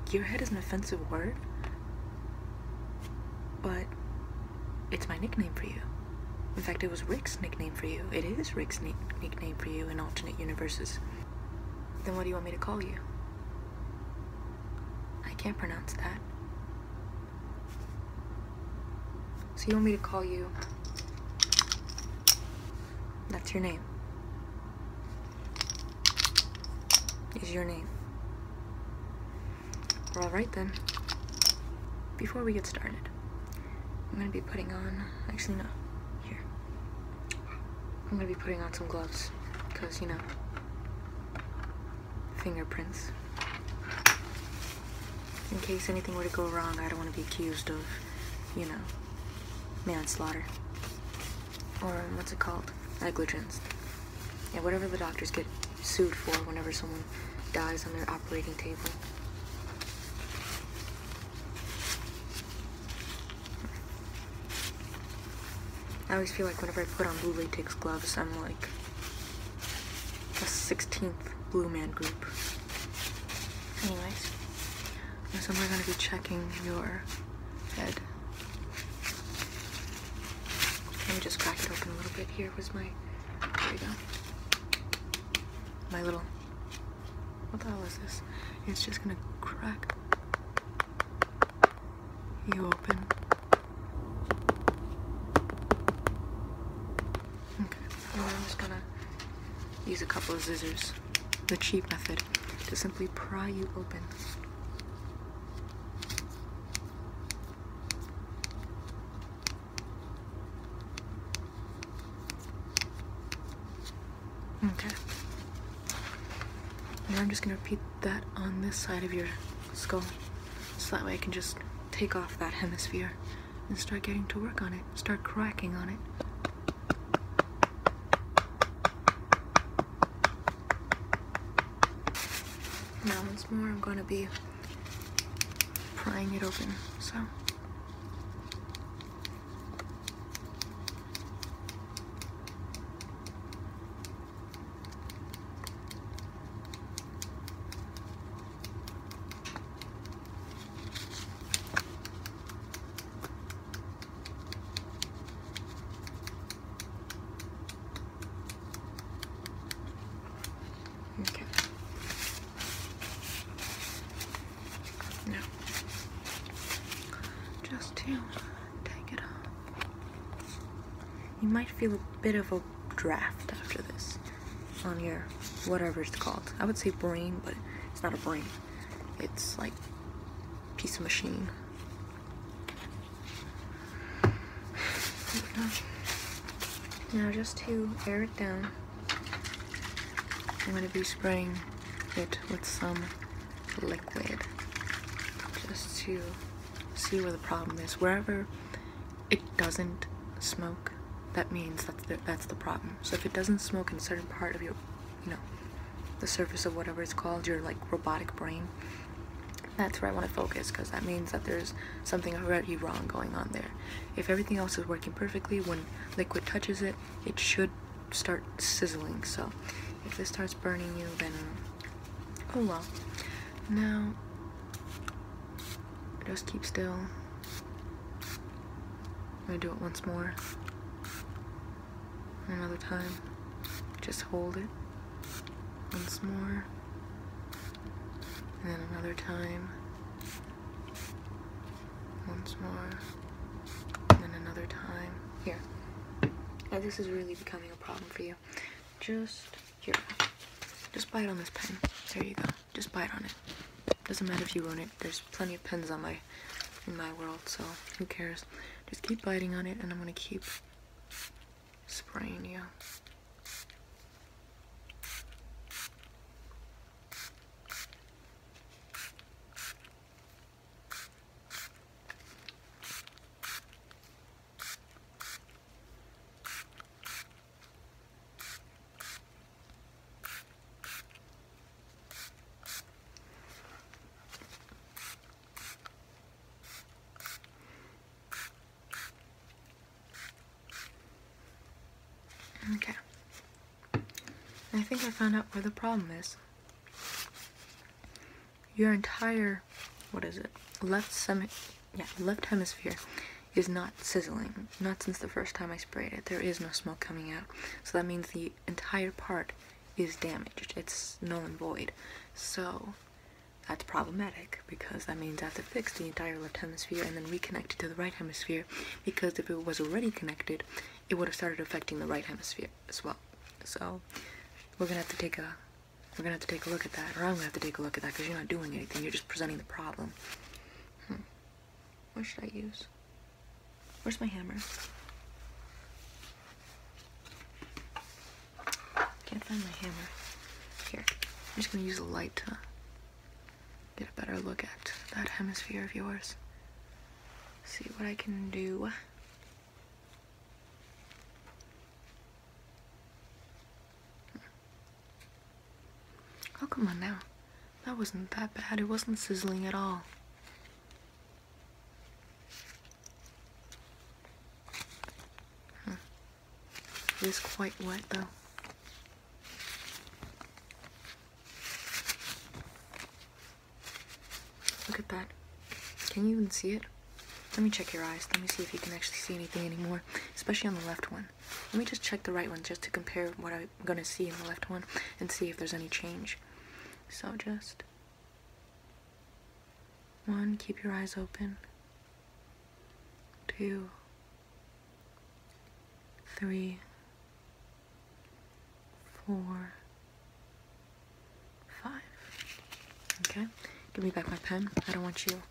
gearhead is an offensive word, but it's my nickname for you. In fact, it was Rick's nickname for you. It is Rick's nickname for you in alternate universes. Then what do you want me to call you? I can't pronounce that. So you want me to call you... That's your name. Is your name. Well, alright then. Before we get started, I'm gonna be putting on... Actually, no. Here. I'm gonna be putting on some gloves. Because, you know... fingerprints. In case anything were to go wrong, I don't want to be accused of, you know, manslaughter. Or, what's it called? Negligence. Yeah, whatever the doctors get sued for whenever someone dies on their operating table. I always feel like whenever I put on blue latex gloves, I'm like a 16th Blue Man Group. Anyways, so we're gonna be checking your head. Let me just crack it open a little bit. Here was my, there we go. My little, what the hell is this? It's just gonna crack you open. Okay, and I'm just gonna use a couple of scissors, the cheap method, to simply pry you open. Okay. Now I'm just gonna repeat that on this side of your skull, so that way I can just take off that hemisphere and start getting to work on it, start cracking on it. Now once more I'm going to be prying it open, so. Okay. Now, just to take it off. You might feel a bit of a draft after this on your whatever it's called. I would say brain, but it's not a brain. It's like a piece of machine. Now just to air it down, I'm going to be spraying it with some liquid just to see where the problem is. Wherever it doesn't smoke, that means that's the problem. So if it doesn't smoke in a certain part of your, you know, the surface of whatever it's called, your like robotic brain, that's where I want to focus, because that means that there's something already wrong going on there. If everything else is working perfectly, when liquid touches it, it should start sizzling. So if this starts burning you, then oh well. Now just keep still. I'm gonna do it once more. Another time. Just hold it. Once more. And then another time. Once more. And then another time. Here. Now this is really becoming a problem for you. Just here. Just bite on this pen. There you go. Just bite on it. Doesn't matter if you ruin it. There's plenty of pens on in my world, so who cares? Just keep biting on it, and I'm gonna keep spraying you. Okay. I think I found out where the problem is. Your entire what is it? Left hemisphere is not sizzling. Not since the first time I sprayed it. There is no smoke coming out. So that means the entire part is damaged. It's null and void. So that's problematic, because that means I have to fix the entire left hemisphere and then reconnect it to the right hemisphere, because if it was already connected, it would have started affecting the right hemisphere as well. So we're gonna have to take a look at that, or I'm gonna have to take a look at that, because you're not doing anything, you're just presenting the problem. What should I use? Where's my hammer? Can't find my hammer. Here, I'm just gonna use a light to get a better look at that hemisphere of yours. See what I can do. Oh, come on now. That wasn't that bad. It wasn't sizzling at all. It is quite wet though. Look at that. Can you even see it? Let me check your eyes. Let me see if you can actually see anything anymore, especially on the left one. Let me just check the right one just to compare what I'm gonna see in the left one and see if there's any change. So just 1, keep your eyes open. 2, 3, 4, 5. Okay, give me back my pen. I don't want you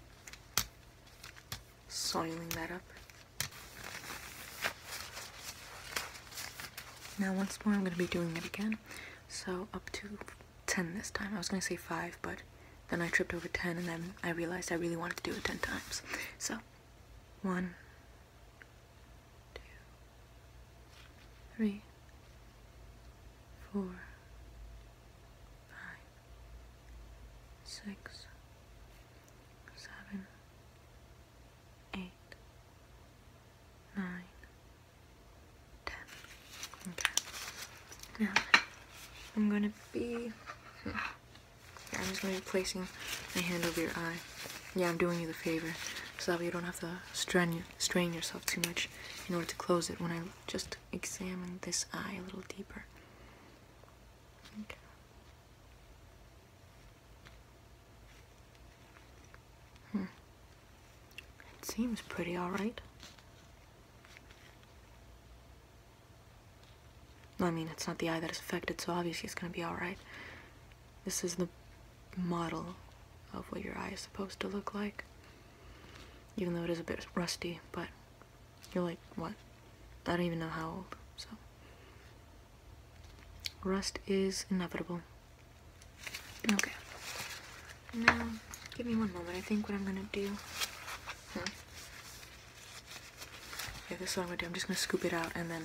soiling that up. Now once more I'm going to be doing it again. So up to 10 this time. I was going to say 5, but then I tripped over 10 and then I realized I really wanted to do it 10 times. So 1, 2, 3, 4, 5, 6, 7, 8, 9, 10. Okay. Now I'm gonna be I'm just gonna be placing my hand over your eye. Yeah, I'm doing you the favor, so that way you don't have to strain yourself too much in order to close it when I just examine this eye a little deeper. Okay. It seems pretty alright. I mean, it's not the eye that is affected, so obviously it's gonna be alright. This is the model of what your eye is supposed to look like. Even though it is a bit rusty, but you're like, what? I don't even know how old, so. Rust is inevitable. Okay. Now, give me one moment. I think what I'm gonna do. Yeah, this is what I'm gonna do. I'm just gonna scoop it out and then,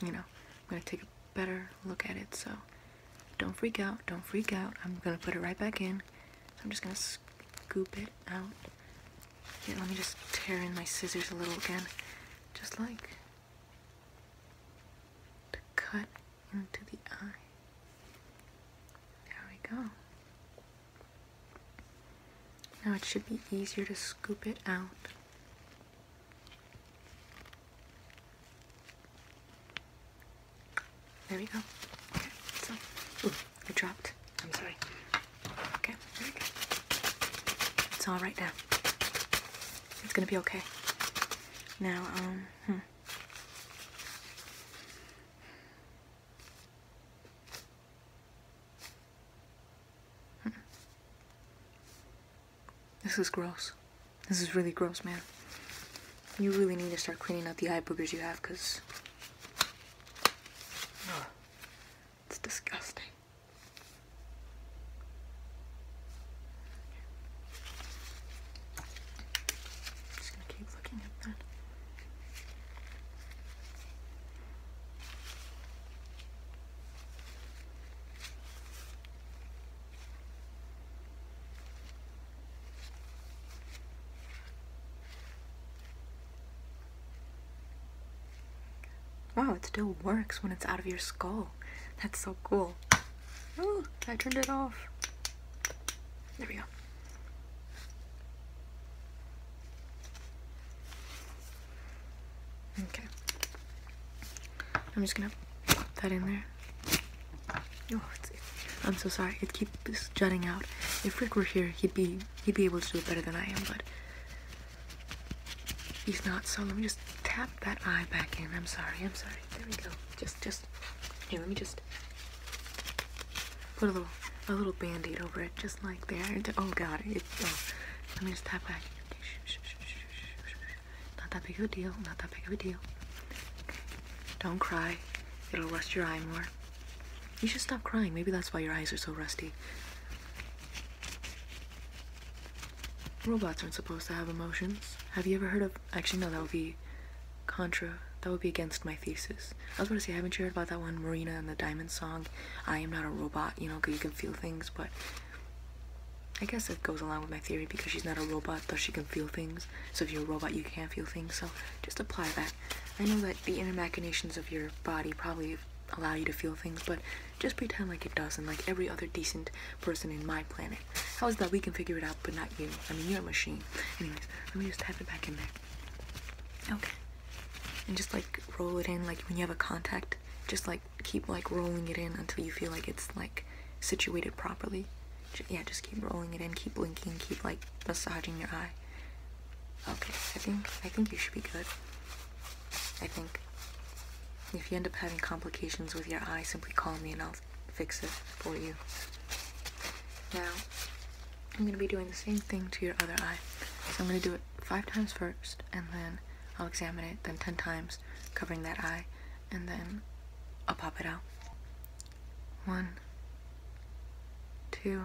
you know, I'm gonna take a better look at it, so don't freak out, don't freak out. I'm gonna put it right back in. So I'm just gonna scoop it out. Here, let me just tear in my scissors a little again. Just like to cut into the eye. There we go. Now it should be easier to scoop it out. There we go. Okay, so, ooh, it dropped. I'm sorry. Okay, very good. It's all right now. It's gonna be okay. Now, This is gross. This is really gross, man. You really need to start cleaning out the eye boogers you have, because it's disgusting. Just gonna keep looking at that. Wow, it still works when it's out of your skull. That's so cool. Oh, I turned it off. There we go. Okay. I'm just gonna pop that in there. Oh, I'm so sorry. It keeps jutting out. If Rick were here, he'd be able to do it better than I am, but he's not. So let me just tap that eye back in. I'm sorry. There we go. Just here. Let me just put a little band-aid over it, just like there. Oh God. Let me just tap back. Not that big of a deal. Not that big of a deal. Okay. Don't cry. It'll rust your eye more. You should stop crying. Maybe that's why your eyes are so rusty. Robots aren't supposed to have emotions. Have you ever heard of... Actually, no, that would be contra. That would be against my thesis. I was about to say, haven't you heard about that one, Marina and the Diamond song? I am not a robot, you know, because you can feel things, but... I guess it goes along with my theory because she's not a robot, thus she can feel things. So if you're a robot, you can't feel things, so just apply that. I know that the inner machinations of your body probably allow you to feel things, but just pretend like it doesn't, like every other decent person in my planet. How is that we can figure it out, but not you? I mean, you're a machine. Anyways, let me just tap it back in there. Okay. And just like roll it in, like when you have a contact, just like keep like rolling it in until you feel like it's like situated properly. Yeah, just keep rolling it in, keep blinking, keep like massaging your eye. Okay, I think you should be good. I think if you end up having complications with your eye, simply call me and I'll fix it for you. Now, I'm going to be doing the same thing to your other eye. So I'm going to do it 5 times first, and then I'll examine it, then 10 times, covering that eye, and then I'll pop it out. 1, 2,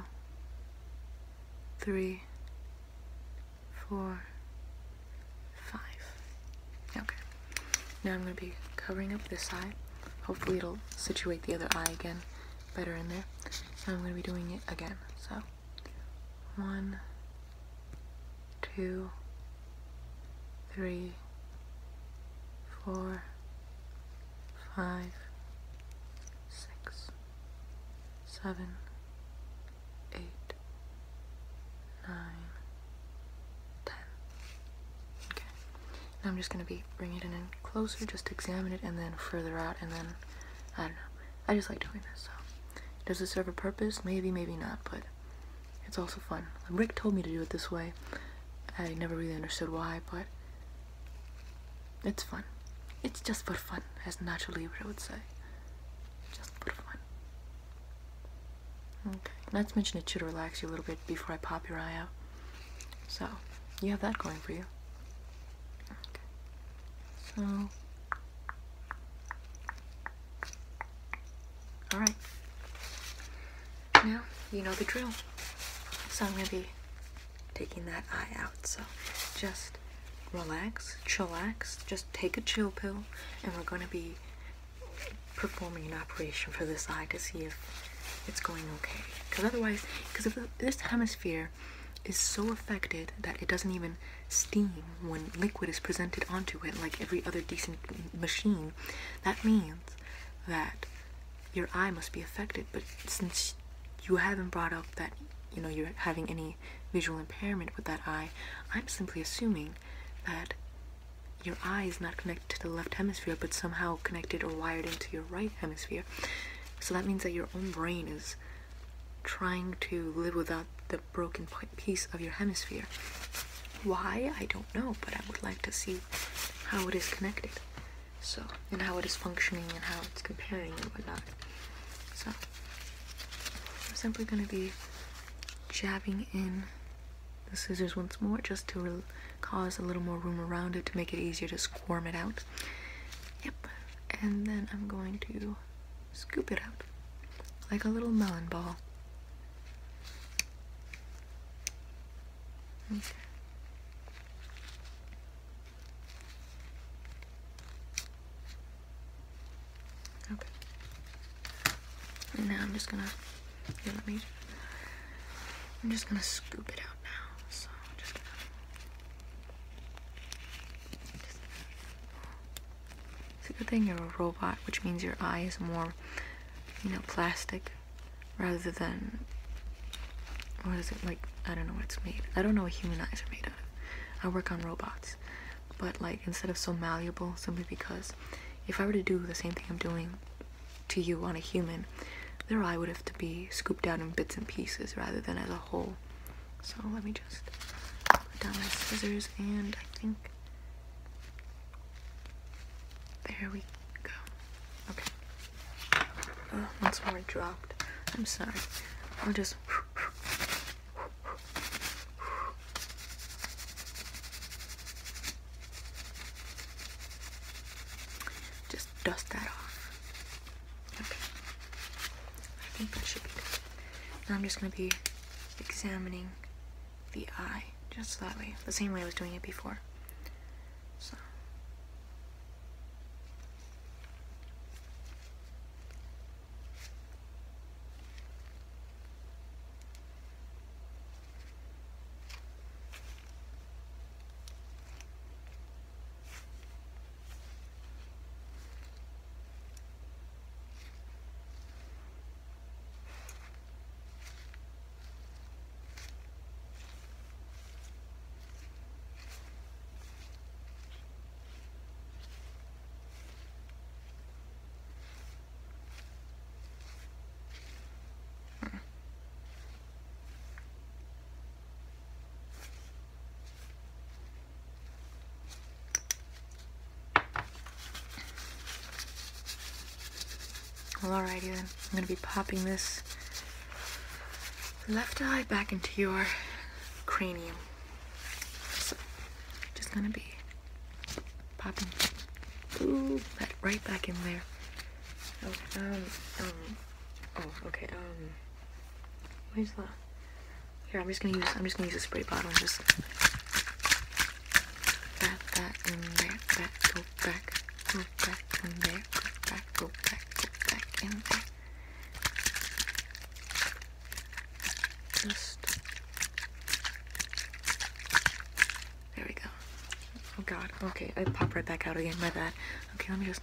3, 4, 5. Okay. Now I'm going to be covering up this eye. Hopefully it'll situate the other eye again better in there. So I'm going to be doing it again. So 1, 2, 3, 4, 5, 6, 7, 8, 9, 10. Okay. Now I'm just going to be bringing it in closer just to examine it, and then further out, and then, I don't know. I just like doing this, so. Does it serve a purpose? Maybe, maybe not, but it's also fun. Rick told me to do it this way. I never really understood why, but it's fun. It's just for fun, as Nacho Libre would say. Just for fun. Okay, not to mention it should relax you a little bit before I pop your eye out. So, you have that going for you. Okay. So, alright. Now, you know the drill. So I'm going to be taking that eye out. So, just relax, chillax, just take a chill pill, and we're going to be performing an operation for this eye to see if it's going okay. Because otherwise, if this hemisphere is so affected that it doesn't even steam when liquid is presented onto it like every other decent machine, that means that your eye must be affected. But since you haven't brought up that, you know, you're having any visual impairment with that eye, I'm simply assuming that your eye is not connected to the left hemisphere, but somehow connected or wired into your right hemisphere. So that means that your own brain is trying to live without the broken piece of your hemisphere. Why? I don't know, but I would like to see how it is connected. So, and how it is functioning and how it's comparing and whatnot. So, I'm simply going to be jabbing in the scissors once more just to cause a little more room around it to make it easier to squirm it out. Yep. And then I'm going to scoop it out like a little melon ball. Okay. Okay. And now I'm just gonna, here, I'm just gonna scoop it out now. So I'm just gonna, it's a good thing you're a robot, which means your eye is more, you know, plastic rather than, what is it, like, I don't know what it's made. I don't know what human eyes are made out of. I work on robots. but like instead of so malleable, simply because if I were to do the same thing I'm doing to you on a human, their eye would have to be scooped out in bits and pieces rather than as a whole. So let me just put down my scissors, and I think there we go. Okay. Once more dropped. I'm sorry. I'll just dust that off. Okay. I think that should be good. Now I'm just going to be examining the eye just that way, the same way I was doing it before. So. Well, alrighty then. I'm gonna be popping this left eye back into your cranium. So, just gonna be popping that right back in there. Okay, where's the? Here, I'm just gonna use a spray bottle and just that in there, go back in there, go back in there. Just there we go. Oh god, okay, I popped right back out again, my bad. Okay, let me just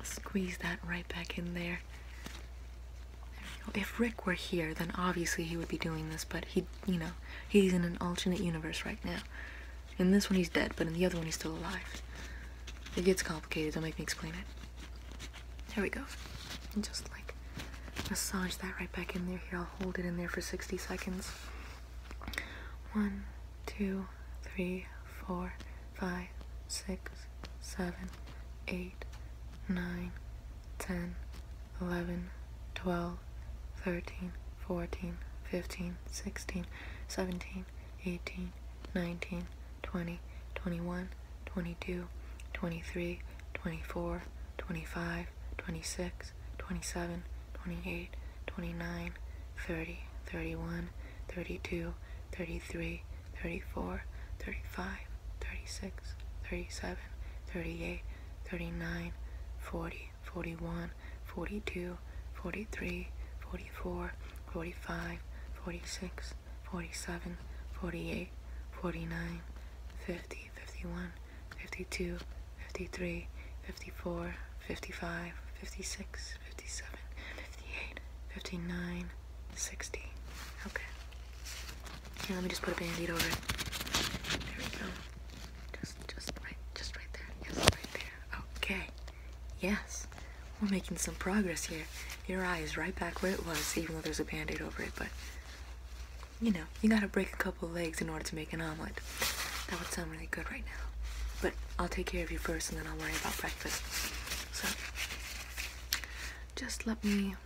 squeeze that right back in there. If Rick were here, then obviously he would be doing this, but he's in an alternate universe right now. In this one he's dead, but in the other one he's still alive. It gets complicated, don't make me explain it. There we go. And just like massage that right back in there. Here, I'll hold it in there for 60 seconds. 1, 2, 3, 4, 5, 6, 7, 8, 9, 10, 11, 12, 13, 14, 15, 16, 17, 18, 19, 20, 21, 22, 23, 24, 25, 26, 27, 28, 29, 30, 31, 32, 33, 34, 35, 36, 37, 38, 39, 40, 41, 42, 43, 44, 45, 46, 47, 48, 49, 50, 51, 52, 53, 54, 55, 56, 57, 58, 59, 60. Okay. Here, let me just put a band-aid over it. There we go. Just right there. Yes, right there. Okay. Yes. We're making some progress here. Your eye is right back where it was, even though there's a band-aid over it, but you gotta break a couple legs in order to make an omelet. That would sound really good right now. But I'll take care of you first, and then I'll worry about breakfast. So, just let me...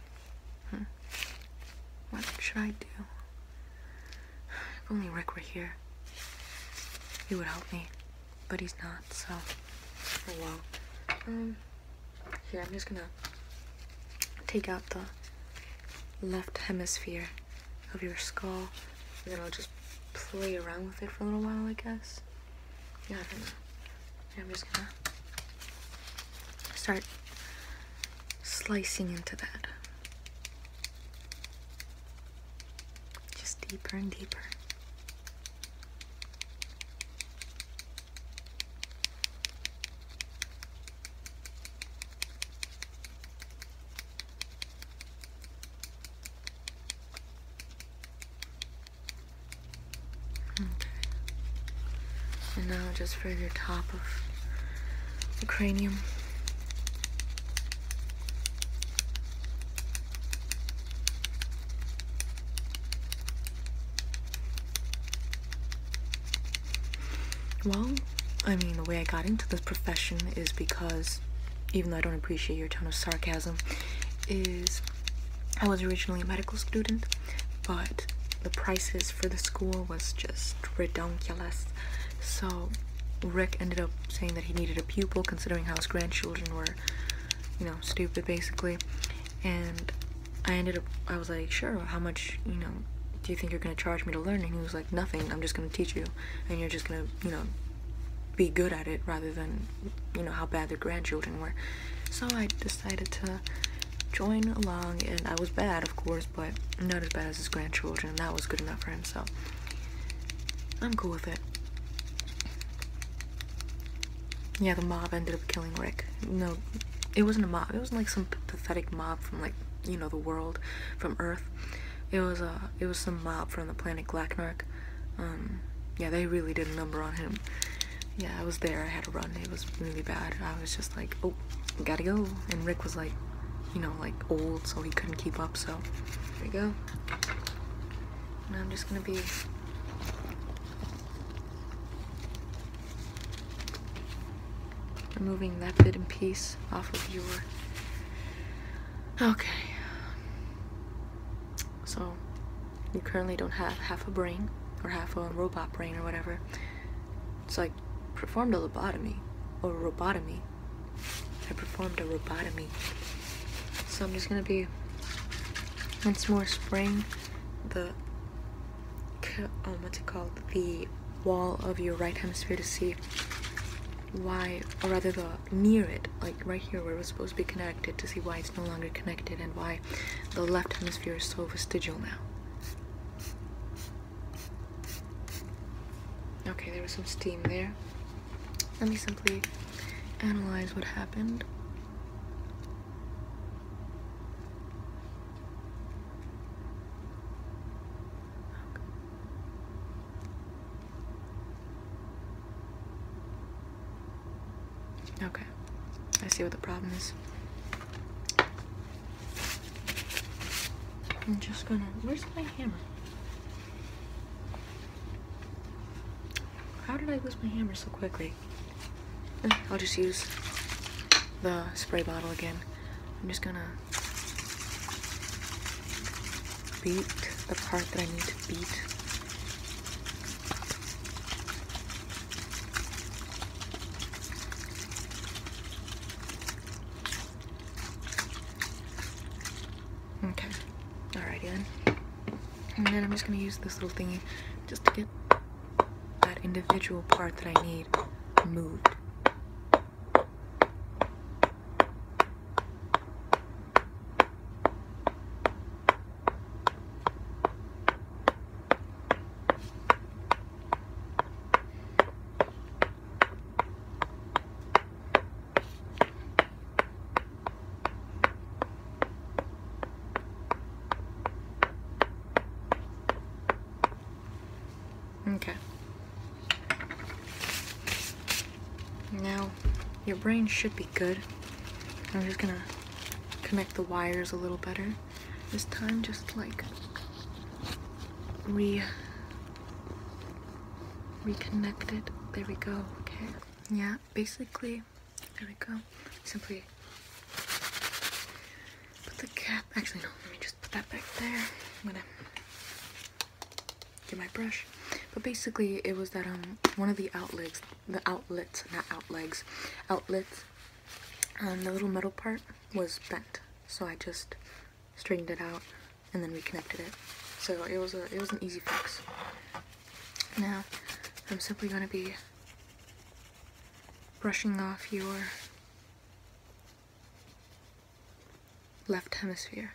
What should I do? If only Rick were here. He would help me. But he's not, so... Oh well. Here, I'm just gonna take out the left hemisphere of your skull, and then I'll just play around with it for a little while, I guess. Yeah, I don't know. I'm just gonna start slicing into that. Just deeper and deeper. Okay. And now just for your top of the cranium. Well, I mean, the way I got into this profession is because, even though I don't appreciate your tone of sarcasm, is I was originally a medical student, but the prices for the school was just ridiculous. So Rick ended up saying that he needed a pupil, considering how his grandchildren were, you know, stupid basically. And I was like, sure, how much, you know, do you think you're gonna charge me to learn? And he was like, nothing, I'm just gonna teach you, and you're just gonna, you know, be good at it rather than, you know, how bad their grandchildren were. So I decided to join along, and I was bad, of course, but not as bad as his grandchildren, and that was good enough for him, so I'm cool with it. Yeah, the mob ended up killing Rick. No, it wasn't a mob, it wasn't like some pathetic mob from, like, you know, the world, from Earth. It was some mob from the planet Glaknark. Yeah, they really did a number on him. Yeah, I was there, I had to run, it was really bad. I was just like, oh, gotta go. And Rick was like, you know, like old, so he couldn't keep up, so there you go. And I'm just gonna be removing that bit and piece off of your... Okay. So, you currently don't have half a brain, or half a robot brain, or whatever. It's like, performed a lobotomy, or a robotomy. I performed a robotomy. So I'm just gonna be once more spraying the, what's it called? The wall of your right hemisphere to see why, or rather near it, like right here where it was supposed to be connected, to see why it's no longer connected and why the left hemisphere is so vestigial now. Okay, there was some steam there. Let me simply analyze what happened. Okay, I see what the problem is. I'm just gonna, where's my hammer? How did I lose my hammer so quickly? I'll just use the spray bottle again. I'm just gonna beat the part that I need to beat. Okay, alrighty then. And then I'm just gonna use this little thingy just to get that individual part that I need moved. Okay. Now, your brain should be good. I'm just gonna connect the wires a little better this time, just like reconnect it. There we go. Okay. Yeah, basically, there we go. Simply put the cap. Actually, no. Let me just put that back there. I'm gonna get my brush. But basically, it was that one of the outlets, the little metal part was bent. So I just straightened it out and then reconnected it. So it was an easy fix. Now I'm simply going to be brushing off your left hemisphere.